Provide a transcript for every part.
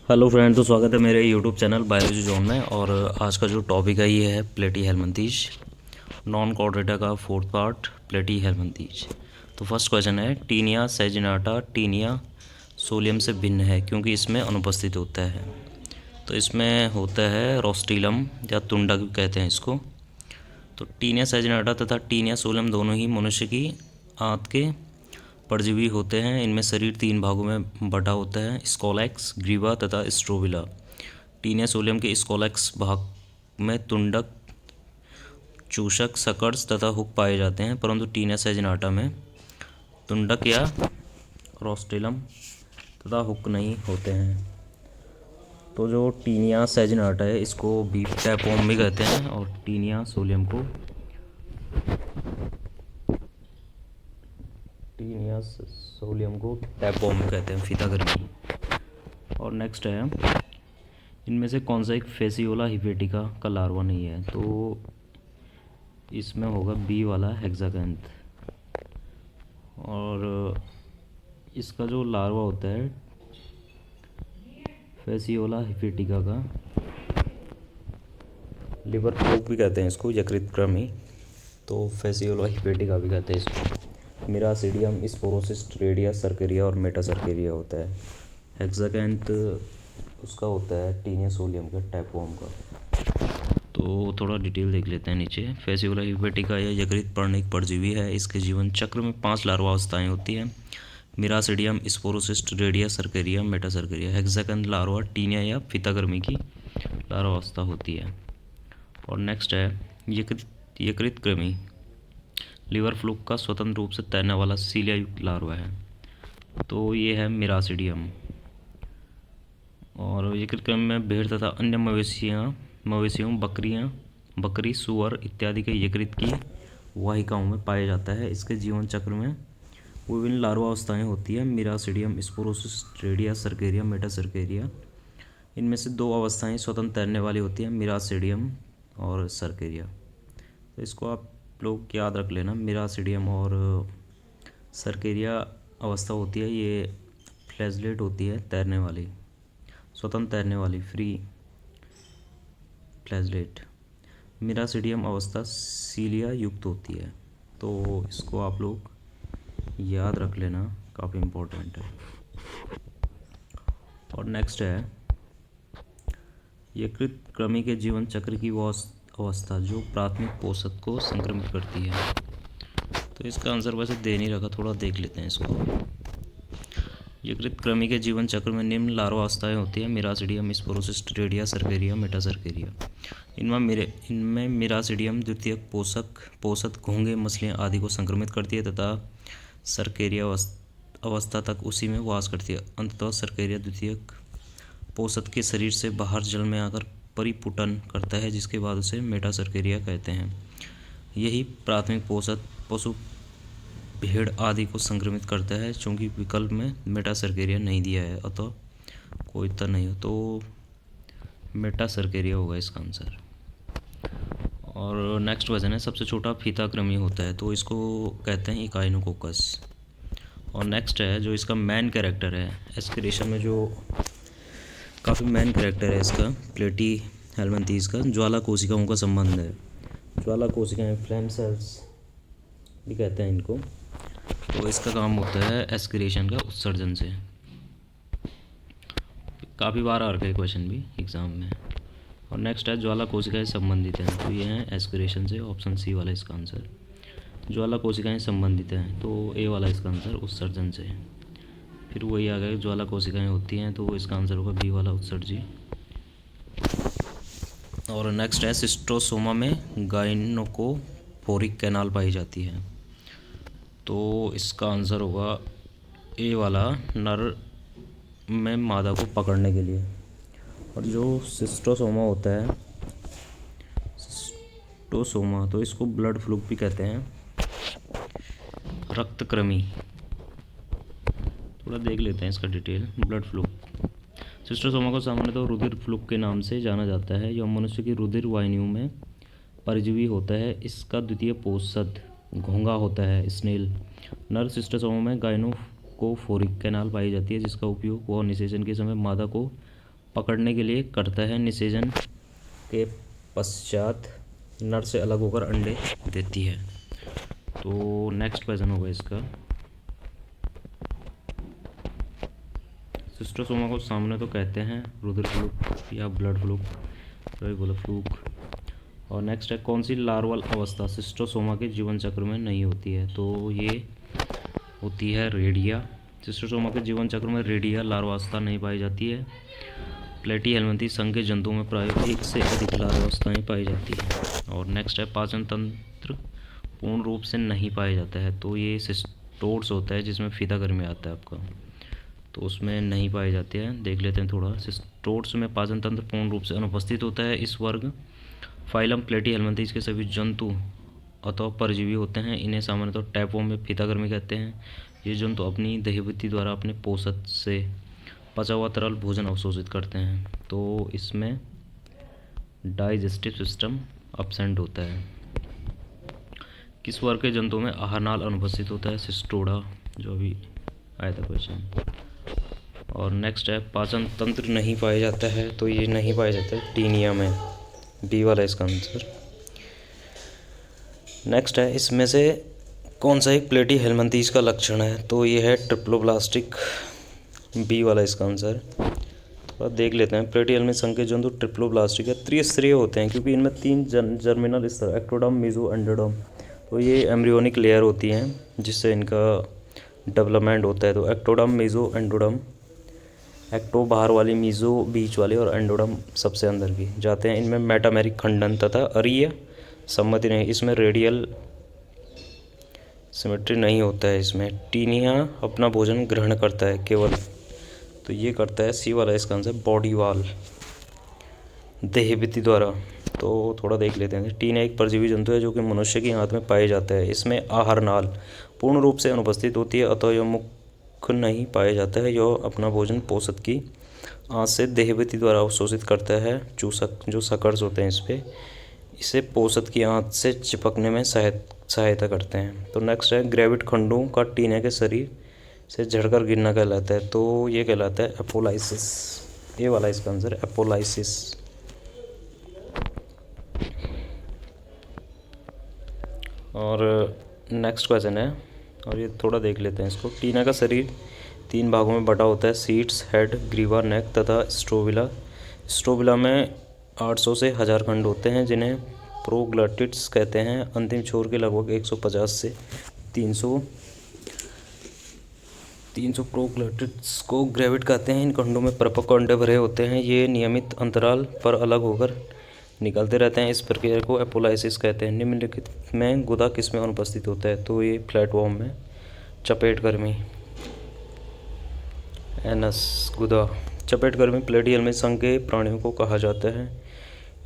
Hello friend, तो स्वागत है मेरे यूट्यूब चैनल बायोलॉजी जोन में। और आज का जो टॉपिक है ये है प्लेटी हेलमिंथीज, नॉन कॉर्डेटा का फोर्थ पार्ट प्लेटी हेलमिंथीज। तो फर्स्ट क्वेश्चन है, टीनिया सैजिनाटा टीनिया सोलियम से भिन्न है क्योंकि इसमें अनुपस्थित होता है। तो इसमें होता है रोस्टिलम या तुंडक भी कहते हैं इसको। तो टीनिया सैजिनाटा तथा टीनिया सोलियम दोनों ही मनुष्य की आंत के परजीवी होते हैं। इनमें शरीर 3 भागों में बटा होता है, स्कोलैक्स, ग्रीवा तथा स्ट्रोबिला। टीनिया सोलियम के स्कोलैक्स भाग में तुंडक, चूषक, सकर्स तथा हुक पाए जाते हैं, परंतु टीनिया सैजिनाटा में तुंडक या रोस्टेलम तथा हुक नहीं होते हैं। तो जो टीनिया सैजिनाटा है इसको बीफ टैपवॉर्म भी कहते हैं और टीनिया सोलियम को टैपवॉर्म कहते हैं, फीता गर्मी। और नेक्स्ट है, इनमें से कौन सा एक फेसियोला हिपेटिका का लार्वा नहीं है। तो इसमें होगा बी वाला हेक्साकैंथ। और इसका जो लार्वा होता है फेसियोला हिपेटिका का, लिवर फ्लूक भी कहते हैं इसको, यकृत कृमि। तो फेसियोला हिपेटिका भी कहते हैं इसको। मिरासिडियम, स्पोरोसिस्ट, रेडिया सर्केरिया और मेटा सर्केरिया होता है। हेक्साकैंथ उसका होता है टीनिया सोलियम का, टैपवॉर्म का। तो थोड़ा डिटेल देख लेते हैं नीचे। फेसियोला हिपेटिका या यकृत पर्ण एक परजीवी है। इसके जीवन चक्र में 5 लार्वा अवस्थाएँ होती हैं, miracidium, sporocyst, redia cercaria, meta cercaria. Hexacanth larva taenia या फीतागर्मी की लार्वा अवस्था होती है। और नेक्स्ट है, यकृत कृमि लिवर फ्लूक का स्वतंत्र रूप से तैरने वाला सीलिया युक्त लार्वा है। तो ये है मिरासिडियम। और यकृत कृमि में भेड़ तथा अन्य मवेशियों बकरी, सूअर इत्यादि के यकृत की वाहिकाओं में पाया जाता है। इसके जीवन चक्र में विभिन्न लार्वा अवस्थाएँ होती है, miracidium, sporocyst, redia cercaria, meta cercaria. इनमें से 2 अवस्थाएँ स्वतंत्र तैरने वाली होती हैं, मिरासिडियम और सर्केरिया। तो इसको आप लोग याद रख लेना, मिरासिडियम और सर्केरिया अवस्था होती है, ये फ्लैजलेट होती है, तैरने वाली, स्वतंत्र तैरने वाली, फ्री फ्लैजलेट। मिरासिडियम अवस्था सीलिया युक्त होती है। तो इसको आप लोग याद रख लेना, काफ़ी इम्पोर्टेंट है। और नेक्स्ट है, यकृत कृमि के जीवन चक्र की वो अवस्था जो प्राथमिक पोषक को संक्रमित करती है। तो इसका आंसर वैसे दे नहीं रखा, थोड़ा देख लेते हैं इसको। यकृत कृमि के जीवन चक्र में निम्न लार्वा अवस्थाएँ होती हैं, miracidium, sporocyst, redia cercaria, meta cercaria. इनमें मिरासिडियम द्वितीयक पोषक घोंघे, मछलियाँ आदि को संक्रमित करती है तथा सर्केरिया अवस्था तक उसी में वास करती है। अंततः सर्केरिया द्वितीयक पोषक के शरीर से बाहर जल में आकर परिपुटन करता है, जिसके बाद उसे मेटा सर्केरिया कहते हैं। यही प्राथमिक पोषक पशु, भेड़ आदि को संक्रमित करता है। चूँकि विकल्प में मेटा सर्केरिया नहीं दिया है अतः कोई उत्तर नहीं हो, तो मेटा सर्केरिया होगा इसका आंसर। और नेक्स्ट क्वेश्चन है, सबसे छोटा फीताकृमि होता है, तो इसको कहते हैं इकाइनोकोकस। और नेक्स्ट है, जो इसका मेन कैरेक्टर है एस्केरेशन में, जो काफ़ी मेन कैरेक्टर है इसका प्लेटी हेलमिंथीज का, ज्वाला कोशिकाओं का संबंध है। ज्वाला कोशिकाएं, फ्लेम सेल्स भी कहते हैं इनको। तो इसका काम होता है एस्केरेशन का उत्सर्जन से। काफ़ी बार आ रखा है क्वेश्चन भी एग्ज़ाम में। और नेक्स्ट है, ज्वाला कोशिकाएं संबंधित हैं, तो ये हैं एस्पिरेशन से, ऑप्शन सी वाला इसका आंसर। ज्वाला कोशिकाएं संबंधित हैं, तो ए वाला इसका आंसर, उत्सर्जन से। फिर वही आ गया, ज्वाला कोशिकाएं होती हैं, तो इसका आंसर होगा बी वाला, उत्सर्जी। और नेक्स्ट है, सिस्ट्रोसोमा में गाइनोकोफोरिक कैनाल पाई जाती है, तो इसका आंसर होगा ए वाला, नर में मादा को पकड़ने के लिए। और जो सिस्ट्रोसोमा होता है, सिस्ट्रोसोमा, तो इसको ब्लड फ्लूक भी कहते हैं, रक्तकृमि। थोड़ा देख लेते हैं इसका डिटेल। ब्लड फ्लूक, सिस्ट्रोसोमा को सामान्यतः रुधिर फ्लूक के नाम से जाना जाता है। यह मनुष्य की रुधिर वाहिनियों में परजीवी होता है। इसका द्वितीय पोषक घोंघा होता है, स्नेल। नर सिस्ट्रोसोमा में गाइनोकोफोरिक कैनाल पाई जाती है, जिसका उपयोग वह निषेचन के समय मादा को पकड़ने के लिए करता है। निषेचन के पश्चात नर से अलग होकर अंडे देती है। तो नेक्स्ट क्वेश्चन होगा इसका, सिस्टोसोमा को सामने तो कहते हैं रुधिर फ्लूक या ब्लड फ्लूक, सभी बोले फ्लूक। और नेक्स्ट है, कौन सी लार्वल अवस्था सिस्टोसोमा के जीवन चक्र में नहीं होती है? तो ये होती है रेडिया। सिस्टोसोमा के जीवन चक्र में रेडिया लार्वावस्था नहीं पाई जाती है। प्लेटीहेल्मिंथी संघ के जंतुओं में प्राय एक से अधिक लार्वावस्थाएं पाई जाती है। और नेक्स्ट है, पाचन तंत्र पूर्ण रूप से नहीं पाया जाता है। तो ये सिस्टोड्स होता है जिसमें फीता गर्मी आता है आपका, तो उसमें नहीं पाए जाते हैं। देख लेते हैं थोड़ा। सिस्टोड्स में पाचन तंत्र पूर्ण रूप से अनुपस्थित होता है। इस वर्ग फाइलम प्लेटीहेल्मिंथीज के सभी जंतु अथवा परजीवी होते हैं। इन्हें सामान्यतः टैपवॉर्म में फीतागर्मी कहते हैं। ये जंतु अपनी देहभित्ति द्वारा अपने पोषक से पचा हुआ तरल भोजन अवशोषित करते हैं। तो इसमें डाइजेस्टिव सिस्टम अपसेंट होता है। किस वर्ग के जंतुओं में आहार नाल अनुपस्थित होता है? सिस्टोडा, जो अभी आया था क्वेश्चन। और नेक्स्ट है, पाचन तंत्र नहीं पाया जाता है। तो ये नहीं पाया जाता है टीनिया में, बी वाला इसका आंसर। नेक्स्ट है, इसमें से कौन सा एक प्लेटीहेल्मिंथीज का लक्षण है? तो ये है ट्रिप्लोब्लास्टिक, बी वाला इसका आंसर। थोड़ा देख लेते हैं। प्लेटीहेल्मिंथ संघ के जंतु ट्रिप्लोब्लास्टिक है, त्रिस्तरीय होते हैं क्योंकि इनमें 3 जर्मिनल स्तर, एक्टोडर्म, मेसो, एंडोडर्म। तो ये एम्ब्रियोनिक लेयर होती हैं जिससे इनका डेवलपमेंट होता है। तो एक्टोडर्म, मेसो, एंडोडर्म। एक्टो बाहर वाली, मीजो बीच वाली और एंडोडर्म सबसे अंदर की जाते हैं। इनमें मेटामेरिक खंडन तथा अरीय सम्मति नहीं। इसमें रेडियल सिमेट्री नहीं होता है। इसमें टीनिया अपना भोजन ग्रहण करता है केवल, तो ये करता है सी वाला इसका आंसर, बॉडी वाल, देहभित्ति द्वारा। तो थोड़ा देख लेते हैं। टीनिया एक परजीवी जंतु है जो कि मनुष्य की आंत में पाया जाता है। इसमें आहार नाल पूर्ण रूप से अनुपस्थित होती है, अतः यह मुख नहीं पाया जाता है। यह अपना भोजन पोषक की आंत से देहभित्ति द्वारा अवशोषित करता है। चूसक जो सकर्स होते हैं इस पर, इसे पोषक की आंत से चिपकने में सहायता करते हैं। तो नेक्स्ट है, ग्रेविड खंडों का टीनिया के शरीर से झड़कर गिरना कहलाता है। तो ये कहलाता है एपोलाइसिस, ये वाला इसका आंसर, एपोलाइसिस। और नेक्स्ट क्वेश्चन है, और ये थोड़ा देख लेते हैं इसको। टीनिया का शरीर 3 भागों में बटा होता है, सीड्स, हेड, ग्रीवा, नेक तथा स्ट्रोबिला। स्ट्रोबिला में 800 से 1000 खंड होते हैं जिन्हें प्रोग्लटिड्स कहते हैं। अंतिम छोर के लगभग 150 से 300 प्रोग्लटिड्स को ग्रेविड कहते हैं। इन खंडों में परिपक्व अंडे भरे होते हैं। ये नियमित अंतराल पर अलग होकर निकलते रहते हैं। इस प्रक्रिया को एपोलाइसिस कहते हैं। निम्नलिखित में गुदा किस में अनुपस्थित होता है? तो ये फ्लैटवॉर्म में। चपेट गर्मी, एनस, गुदा। चपेट गर्मी प्लेटीहेल्मिंथ संघ के प्राणियों को कहा जाता है।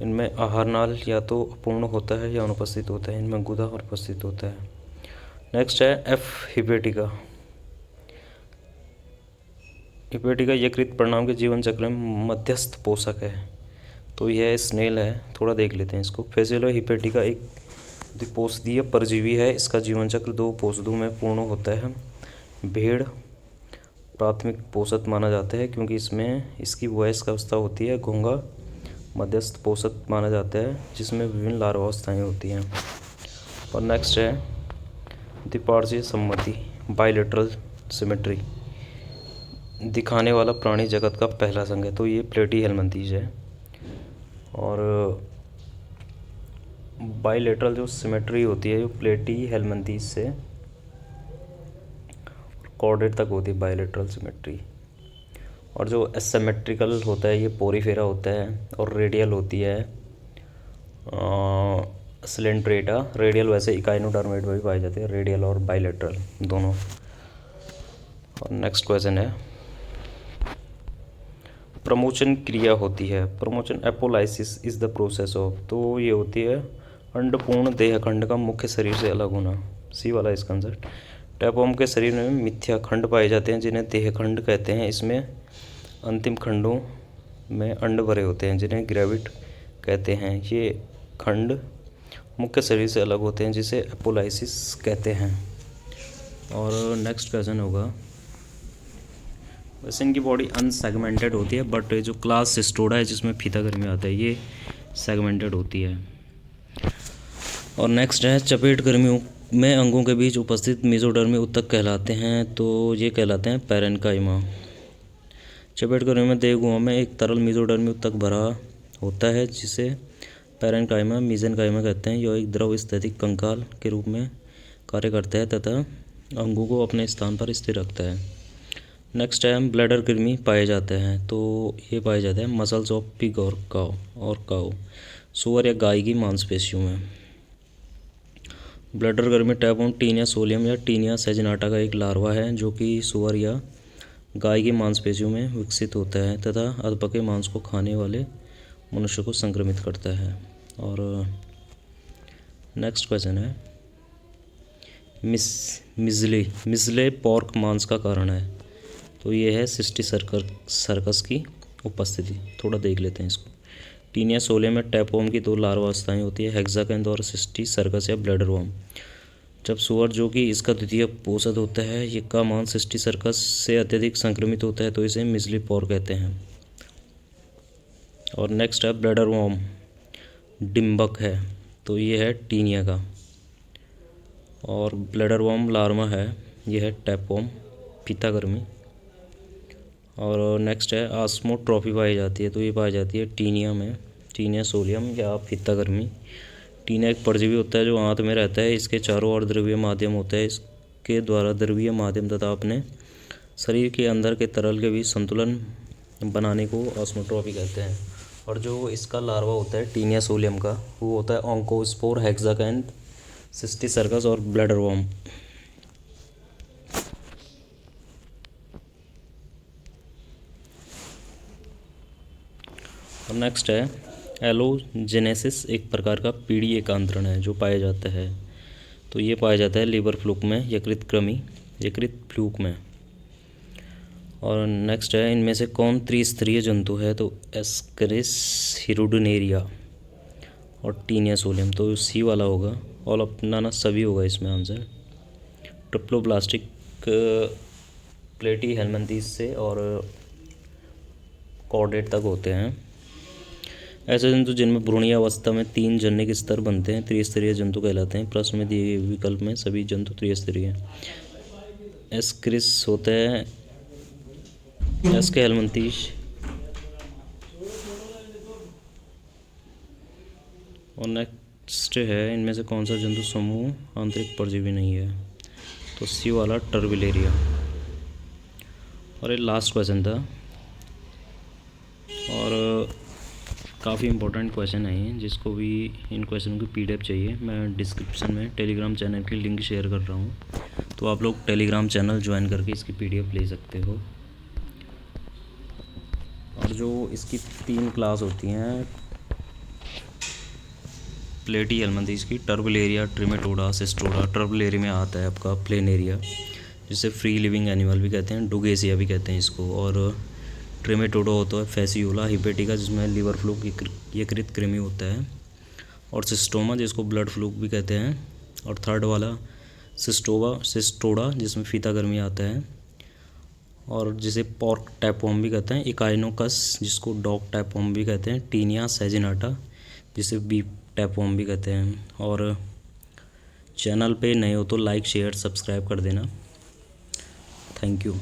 इनमें आहार नाल या तो अपूर्ण होता है या अनुपस्थित होता है। इनमें गुदा अनुपस्थित होता है। नेक्स्ट है, एफ हिपेटिका। हिपेटिका यकृत प्रणाम के जीवन चक्र में मध्यस्थ पोषक है। तो यह स्नेल है। थोड़ा देख लेते हैं इसको। फेसिलो हिपेटिका एक द्विपोषदीय परजीवी है। इसका जीवन चक्र 2 पोषदों में पूर्ण होता है। भेड़ प्राथमिक पोषक माना जाता है क्योंकि इसमें इसकी वयस्क अवस्था होती है। घोंघा मध्यस्थ पोषक माना जाता है जिसमें विभिन्न लार्वावस्थाएं होती हैं। और नेक्स्ट है, द्विपार्श्वीय सम्मति, बाइलेटरल सिमेट्री दिखाने वाला प्राणी जगत का पहला संघ है। तो ये प्लेटीहेल्मिंथीज है। और बाइलेटरल जो सिमेट्री होती है, जो प्लेटीहेल्मिंथीज से कॉर्डेट तक होती है बाइलेटरल सिमेट्री। और जो एसिमेट्रिकल होता है ये पोरीफेरा होता है। और रेडियल होती है सिलेंट्रेटा। रेडियल वैसे इकाइनोडर्मेट में भी पाई जाती है, रेडियल और बाइलेटरल दोनों। और नेक्स्ट क्वेश्चन है, प्रमोचन क्रिया होती है। प्रमोचन apolysis is the process of. तो ये होती है अंडपूर्ण देहखंड का मुख्य शरीर से अलग होना, सी वाला इसका आंसर। टैपवॉर्म के शरीर में मिथ्या खंड पाए जाते हैं जिन्हें देहखंड कहते हैं। इसमें अंतिम खंडों में अंड भरे होते हैं जिन्हें ग्रेविड कहते हैं। ये खंड मुख्य शरीर से अलग होते हैं जिसे एपोलाइसिस कहते हैं। और नेक्स्ट क्वेश्चन होगा, वैसे इनकी बॉडी अनसेगमेंटेड होती है, बट जो क्लास सिस्टोडा है जिसमें फीता गर्मी आता है ये सेगमेंटेड होती है। और नेक्स्ट है चपेट गर्मियों में अंगों के बीच उपस्थित मेसोडर्मी उत्तक कहलाते हैं, तो ये कहलाते हैं पैरेन्काइमा। चपेट गर्मी में देहगुहा में एक तरल मेसोडर्मी उत्तक भरा होता है जिसे पैरेन्काइमा मीजेनकाइमा कहते हैं। यह एक द्रव स्थैतिक कंकाल के रूप में कार्य करता है तथा अंगों को अपने स्थान पर स्थिर रखता है। नेक्स्ट है ब्लैडर कृमि पाए जाते हैं, तो ये पाए जाते हैं मसल्स ऑफ पिग और काऊ, सुअर या गाय की मांसपेशियों में। ब्लैडर कृमि टैपवर्म टीनिया सोलियम या टीनिया सेजिनाटा का एक लार्वा है जो कि सुअर या गाय की मांसपेशियों में विकसित होता है तथा अधपके मांस को खाने वाले मनुष्य को संक्रमित करता है। और नेक्स्ट क्वेश्चन है मिजले पॉर्क मांस का कारण है, तो ये है सिस्टी सर्कस की उपस्थिति। थोड़ा देख लेते हैं इसको। टीनिया सोलियम में टैपवर्म की दो लार्वा अवस्थाएं होती है, हेक्साकैंथ और सिस्टी सर्कस या ब्लैडर वर्म। जब सुअर जो कि इसका द्वितीय पोषक होता है ये का मांस सिस्टी सर्कस से अत्यधिक संक्रमित होता है तो इसे मिजली पॉर्क कहते हैं। और नेक्स्ट है ब्लैडर वर्म डिम्बक है, तो ये है टीनिया का। और ब्लैडर वर्म लार्वा है, ये है टैपवर्म फीता गर्मी। और नेक्स्ट है आस्मोट्रॉफी पाई जाती है, तो ये पाई जाती है टीनिया में, टीनिया सोलियम या फीता गर्मी। टीनिया एक परजीवी होता है जो आंत में रहता है, इसके चारों ओर द्रवीय माध्यम होता है, इसके द्वारा द्रवीय माध्यम तथा अपने शरीर के अंदर के तरल के बीच संतुलन बनाने को ऑस्मोट्रॉफी कहते हैं। और जो इसका लार्वा होता है टीनिया सोलियम का वो होता है ऑन्कोस्पोर, हेक्साकैंथ, सिस्टी सर्कस और ब्लैडर वर्म। और नेक्स्ट है एलोजेनेसिस, एक प्रकार का पीढ़ी एकांतरण है जो पाया जाता है, तो ये पाया जाता है लीवर फ्लूक में, यकृत फ्लूक में। और नेक्स्ट है इनमें से कौन त्रिस्तरीय जंतु है, तो एस्करिस, हिरुडनेरिया और टीनिया सोलियम, तो सी वाला होगा। और अपना ना सभी होगा इसमें आंसर। ट्रिप्लोब्लास्टिक प्लेटी हेलमिंथीस से और कॉर्डेट तक होते हैं। ऐसे जंतु जिनमें भ्रूणीय अवस्था में 3 जनिक स्तर बनते हैं त्रिस्तरीय जंतु कहलाते हैं। प्रश्न में दिए गए विकल्प में सभी जंतु त्रिस्तरीय हैं। एस्करिस होता है एस्के हेलमिंथीस, और नेक्स्ट है इनमें से कौन सा जंतु समूह आंतरिक परजीवी नहीं है, तो सी वाला टर्बिलेरिया। और ये लास्ट क्वेश्चन था और काफ़ी इंपॉर्टेंट क्वेश्चन है ये, जिसको भी इन क्वेश्चन की पीडीएफ चाहिए मैं डिस्क्रिप्शन में टेलीग्राम चैनल की लिंक शेयर कर रहा हूँ, तो आप लोग टेलीग्राम चैनल ज्वाइन करके इसकी पीडीएफ ले सकते हो। और जो इसकी 3 क्लास होती हैं प्लेटी हेलमिंथीस की, टर्बिलेरिया, ट्रिमेटोडा, सिस्टोडा। टर्बिलेरिया में आता है आपका प्लेनेरिया जिसे फ्री लिविंग एनिमल भी कहते हैं, डुगेसिया भी कहते हैं इसको। और ट्रिमेटोडा होता है फेसियोला हिपेटिका जिसमें लीवर फ्लूक यकृत कृमि होता है, और सिस्टोमा जिसको ब्लड फ्लूक भी कहते हैं। और थर्ड वाला सिस्टोडा जिसमें फीता गर्मी आता है, और जिसे पॉर्क टैपवर्म भी कहते हैं। इकाइनोकस जिसको डॉग टैपवर्म भी कहते हैं। टीनिया सेजिनाटा जिसे बीफ टैपवर्म भी कहते हैं। और चैनल पे नए हो तो लाइक शेयर सब्सक्राइब कर देना। Thank you.